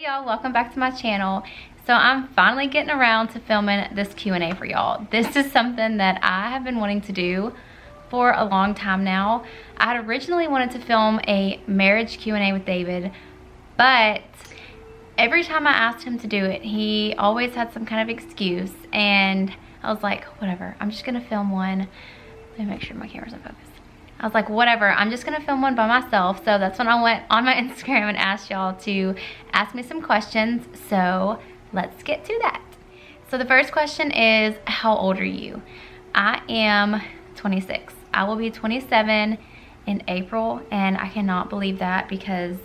y'all, welcome back to my channel. So I'm finally getting around to filming this Q&A for y'all. This is something that I have been wanting to do for a long time now. I had originally wanted to film a marriage Q&A with David, but every time I asked him to do it, he always had some kind of excuse, and I was like, whatever, I'm just gonna film one. Let me make sure my camera's in focus. I was like, whatever, I'm just gonna film one by myself. So that's when I went on my Instagram and asked y'all to ask me some questions. So let's get to that. So the first question is, how old are you? I am 26. I will be 27 in April, and I cannot believe that because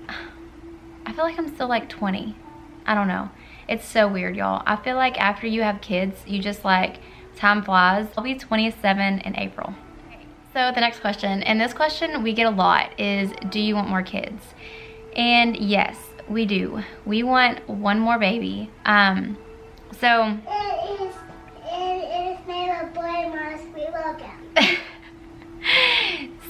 I feel like I'm still like 20. I don't know. It's so weird, y'all. I feel like after you have kids, you just like, time flies. I'll be 27 in April. So the next question, and this question we get a lot, is do you want more kids? And yes, we do. We want one more baby. So It is made of boy must be welcome.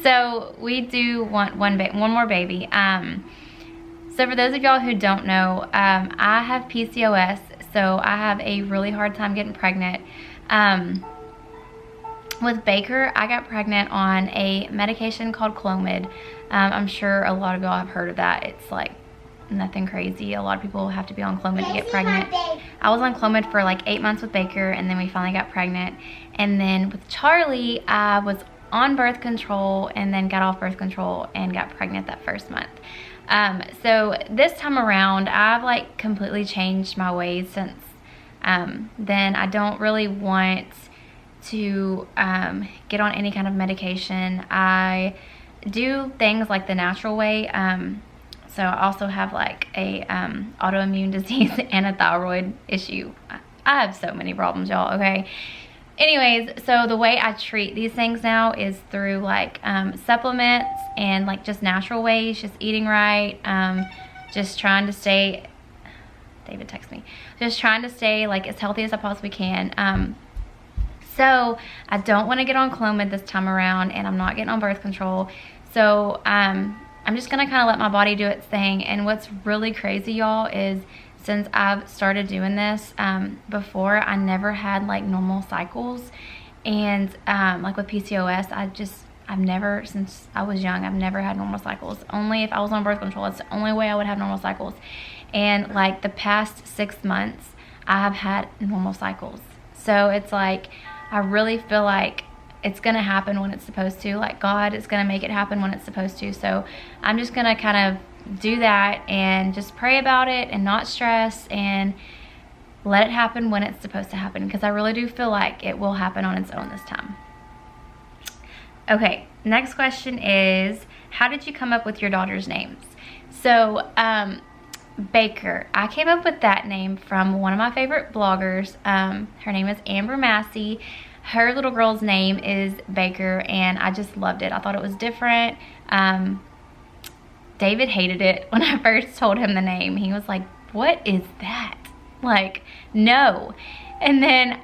So we do want one more baby. So for those of y'all who don't know, I have PCOS, so I have a really hard time getting pregnant. With Baker, I got pregnant on a medication called Clomid. I'm sure a lot of y'all have heard of that. It's like nothing crazy. A lot of people have to be on Clomid to get pregnant. I was on Clomid for like 8 months with Baker, and then we finally got pregnant. And then with Charlie, I was on birth control and then got off birth control and got pregnant that first month. So this time around, I've like completely changed my ways since then. I don't really want to get on any kind of medication. I do things like the natural way. So I also have like a autoimmune disease and a thyroid issue. I have so many problems, y'all, okay? Anyways, so the way I treat these things now is through like supplements and like just natural ways, just eating right, just trying to stay, David texted me, just trying to stay like as healthy as I possibly can. So I don't want to get on Clomid this time around, and I'm not getting on birth control. So I'm just gonna kind of let my body do its thing. And what's really crazy, y'all, is since I've started doing this, before I never had like normal cycles, and like with PCOS, I've never, since I was young, I've never had normal cycles. Only if I was on birth control, that's the only way I would have normal cycles. And like the past 6 months, I have had normal cycles. So it's like, I really feel like it's gonna happen when it's supposed to. Like God is gonna make it happen when it's supposed to. So I'm just gonna kind of do that and just pray about it and not stress and let it happen when it's supposed to happen, because I really do feel like it will happen on its own this time. Okay, next question is, how did you come up with your daughter's names? So Baker, I came up with that name from one of my favorite bloggers. Her name is Amber Massey. Her little girl's name is Baker, and I just loved it. I thought it was different. David hated it when I first told him the name. He was like, what is that? Like, no. And then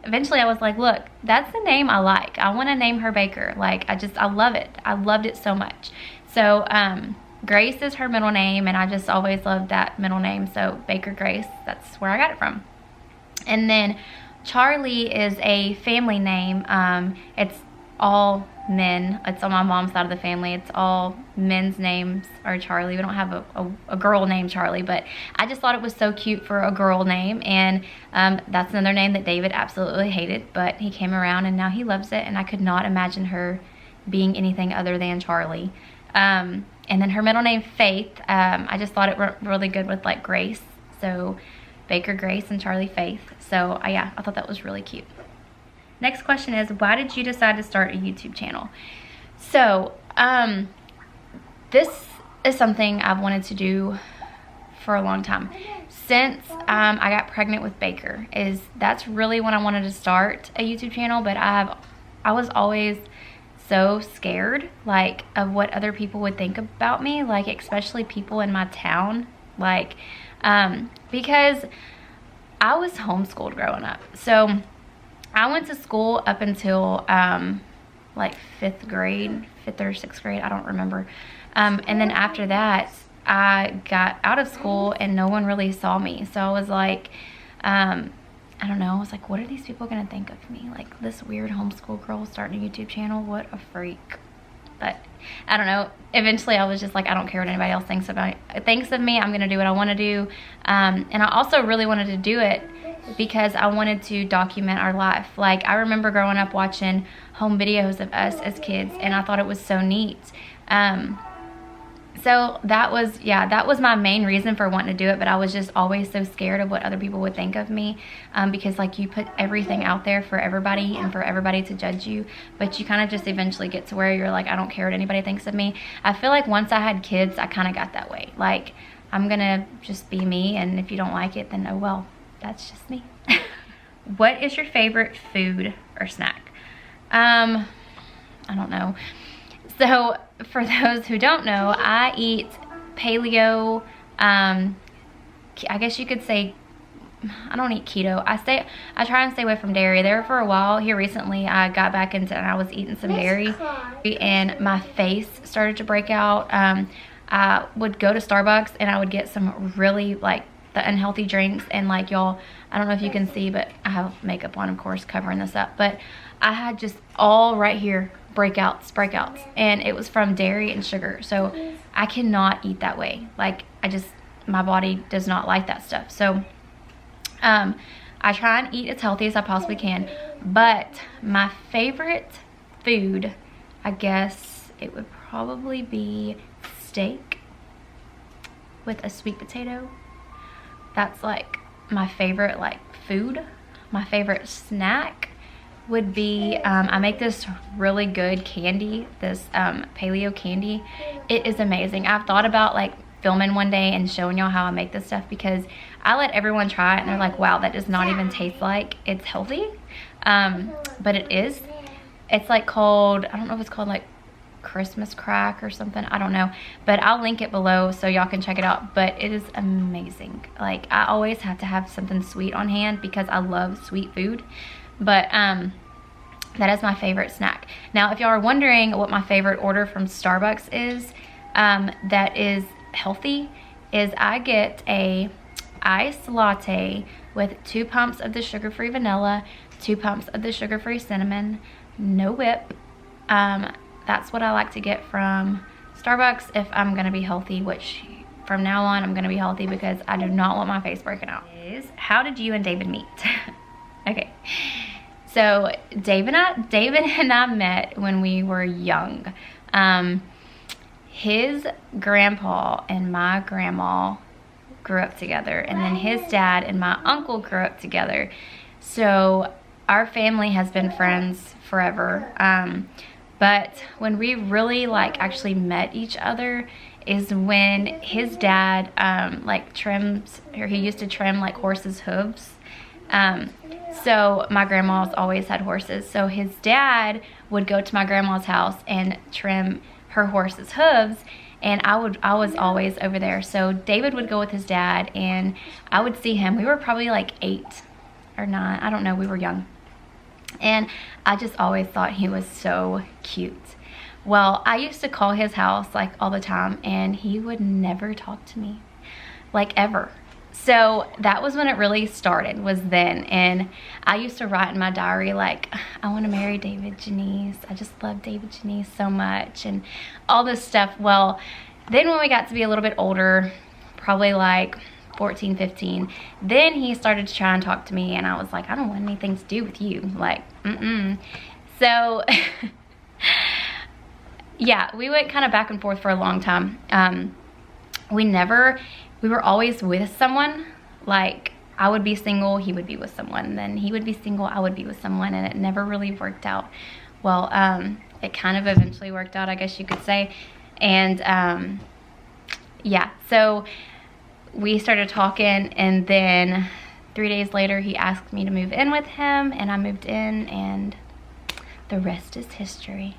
eventually I was like, look, that's the name I like. I want to name her Baker. Like, I love it. I loved it so much. So Grace is her middle name, and I just always loved that middle name. So Baker Grace, that's where I got it from. And then Charlie is a family name. It's all men. It's on my mom's side of the family. It's all men's names are Charlie. We don't have a girl named Charlie, but I just thought it was so cute for a girl name. And that's another name that David absolutely hated, but he came around and now he loves it. And I could not imagine her being anything other than Charlie. And then her middle name, Faith, I just thought it went really good with like Grace. So Baker Grace and Charlie Faith. So yeah, I thought that was really cute. Next question is, why did you decide to start a YouTube channel? So this is something I've wanted to do for a long time. Since I got pregnant with Baker, that's really when I wanted to start a YouTube channel, but I was always so scared like of what other people would think about me, like especially people in my town, like because I was homeschooled growing up. So I went to school up until like 5th or 6th grade, I don't remember. And then after that, I got out of school and no one really saw me. So I was like, I don't know, I was like, what are these people gonna think of me? Like, this weird homeschool girl starting a YouTube channel, what a freak. But I don't know, eventually I was just like, I don't care what anybody else thinks of me. I'm gonna do what I want to do. And I also really wanted to do it because I wanted to document our life. Like, I remember growing up watching home videos of us as kids, and I thought it was so neat. So that was my main reason for wanting to do it, but I was just always so scared of what other people would think of me, because like, you put everything out there for everybody and for everybody to judge you, but you kind of just eventually get to where you're like, I don't care what anybody thinks of me. I feel like once I had kids, I kind of got that way. Like, I'm gonna just be me, and if you don't like it, then oh well, that's just me. What is your favorite food or snack? I don't know. So for those who don't know, I eat paleo, I guess you could say, I don't eat keto. I try and stay away from dairy. There for a while here recently, I got back into, and I was eating some dairy, and my face started to break out. I would go to Starbucks and I would get some really like the unhealthy drinks, and like, y'all, I don't know if you can see, but I have makeup on, of course, covering this up, but I had just all right here breakouts, and it was from dairy and sugar. So I cannot eat that way. Like, my body does not like that stuff. So I try and eat as healthy as I possibly can, but my favorite food, I guess it would probably be steak with a sweet potato. That's like my favorite like food. My favorite snack would be, I make this really good candy, this paleo candy. It is amazing. I've thought about like filming one day and showing y'all how I make this stuff, because I let everyone try it and they're like, wow, that does not even taste like it's healthy. But it is. It's like called, I don't know if it's called like Christmas crack or something, I don't know, but I'll link it below so y'all can check it out. But it is amazing. Like, I always have to have something sweet on hand because I love sweet food. But that is my favorite snack. Now, if y'all are wondering what my favorite order from Starbucks is, that is healthy, is I get a iced latte with 2 pumps of the sugar-free vanilla, 2 pumps of the sugar-free cinnamon, no whip. That's what I like to get from Starbucks if I'm gonna be healthy, which from now on I'm gonna be healthy because I do not want my face breaking out. How did you and David meet? Okay, so David and I met when we were young. His grandpa and my grandma grew up together, and then his dad and my uncle grew up together. So our family has been friends forever. But when we really like actually met each other is when his dad like trims, or he used to trim like horses' hooves. So my grandma's always had horses. So his dad would go to my grandma's house and trim her horse's hooves, and I was always over there. So David would go with his dad, and I would see him. We were probably like 8 or 9. I don't know. We were young. And I just always thought he was so cute. Well, I used to call his house like all the time, and he would never talk to me, like ever. So that was when it really started, was then. And I used to write in my diary like, I want to marry David Jannise. I just love David Jannise so much, and all this stuff. Well, then when we got to be a little bit older, probably like 14, 15, then he started to try and talk to me, and I was like, I don't want anything to do with you. Like, So, yeah, we went kind of back and forth for a long time. We were always with someone. Like, I would be single, he would be with someone. Then he would be single, I would be with someone, and it never really worked out. Well, it kind of eventually worked out, I guess you could say. And, yeah, so we started talking, and then 3 days later he asked me to move in with him, and I moved in, and the rest is history.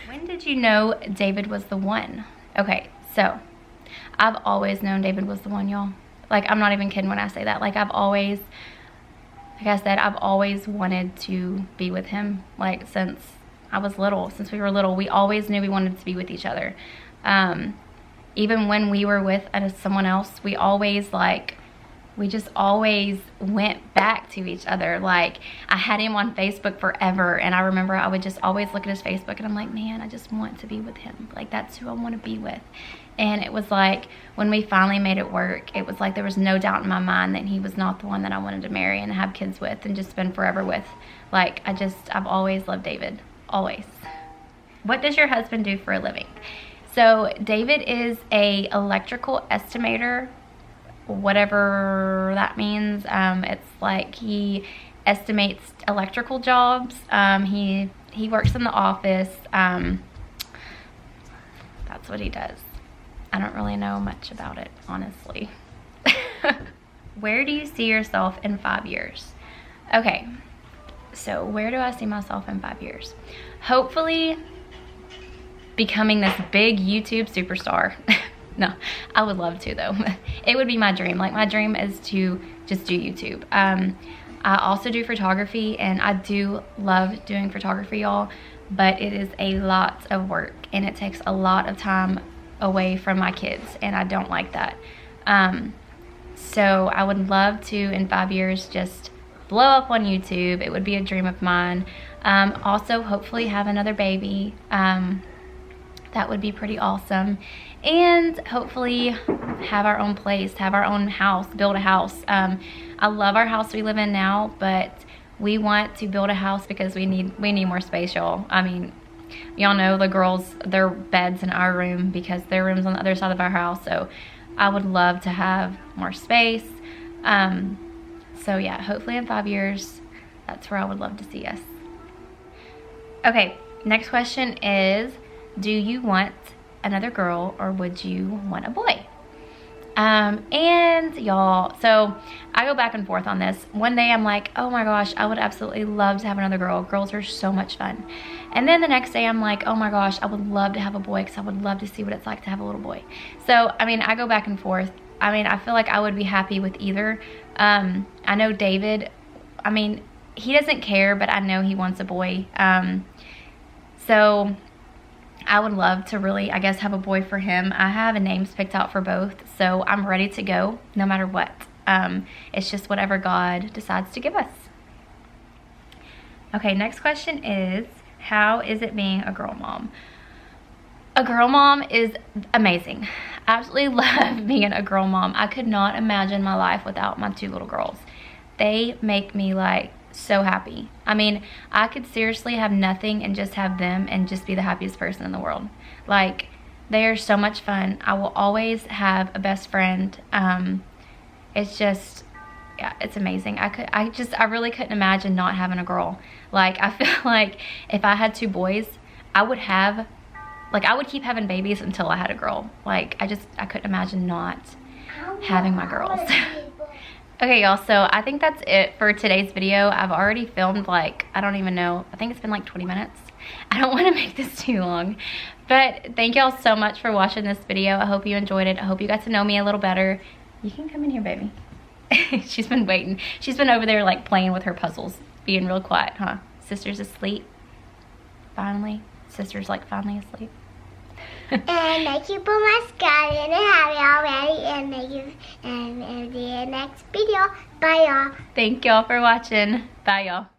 When did you know David was the one? Okay, so I've always known David was the one, y'all. Like, I'm not even kidding when I say that. Like, like I said, I've always wanted to be with him. Like, since I was little, since we were little, we always knew we wanted to be with each other. even when we were with someone else, we just always went back to each other. Like, I had him on Facebook forever, and I remember I would just always look at his Facebook and I'm like, man, I just want to be with him. Like, that's who I want to be with. And it was like, when we finally made it work, it was like there was no doubt in my mind that he was not the one that I wanted to marry and have kids with and just spend forever with. Like, I've always loved David, always. What does your husband do for a living? So David is a electrical estimator, whatever that means. It's like he estimates electrical jobs. He works in the office. That's what he does. I don't really know much about it, honestly. Where do you see yourself in 5 years? Okay, so where do I see myself in 5 years? Hopefully becoming this big YouTube superstar. No, I would love to though. It would be my dream. Like, my dream is to just do YouTube. I also do photography, and I do love doing photography, y'all, but it is a lot of work and it takes a lot of time away from my kids, and I don't like that. So I would love to, in 5 years, just blow up on YouTube. It would be a dream of mine. Also, hopefully have another baby. That would be pretty awesome. And hopefully have our own place, have our own house, build a house. I love our house we live in now, but we want to build a house because we need more space, y'all. I mean, y'all know the girls, their bed's in our room because their room's on the other side of our house. So I would love to have more space. So yeah, hopefully in 5 years, that's where I would love to see us. Okay, next question is, do you want another girl or would you want a boy? And y'all, so I go back and forth on this. One day I'm like, oh my gosh, I would absolutely love to have another girl. Girls are so much fun. And then the next day I'm like, oh my gosh, I would love to have a boy because I would love to see what it's like to have a little boy. So, I mean, I go back and forth. I mean, I feel like I would be happy with either. I know David, I mean, he doesn't care, but I know he wants a boy. So I would love to really, I guess, have a boy for him. I have names picked out for both, so I'm ready to go no matter what. It's just whatever God decides to give us. Okay, next question is, how is it being a girl mom? A girl mom is amazing. I absolutely love being a girl mom. I could not imagine my life without my 2 little girls. They make me like so happy. I mean, I could seriously have nothing and just have them and just be the happiest person in the world. Like, they are so much fun. I will always have a best friend. It's just, yeah, it's amazing. I really couldn't imagine not having a girl. Like, I feel like if I had 2 boys, I would keep having babies until I had a girl. Like, I couldn't imagine not having my girls. Okay, y'all, so I think that's it for today's video. I've already filmed, like, I don't even know, I think it's been like 20 minutes. I don't want to make this too long. But thank y'all so much for watching this video. I hope you enjoyed it. I hope you got to know me a little better. You can come in here, baby. She's been waiting. She's been over there, like, playing with her puzzles, being real quiet, huh? Sister's asleep. Finally. Sister's, like, finally asleep. And thank you for my sky and happy already, and thank you, and see you next video. Bye, y'all. Thank y'all for watching. Bye, y'all.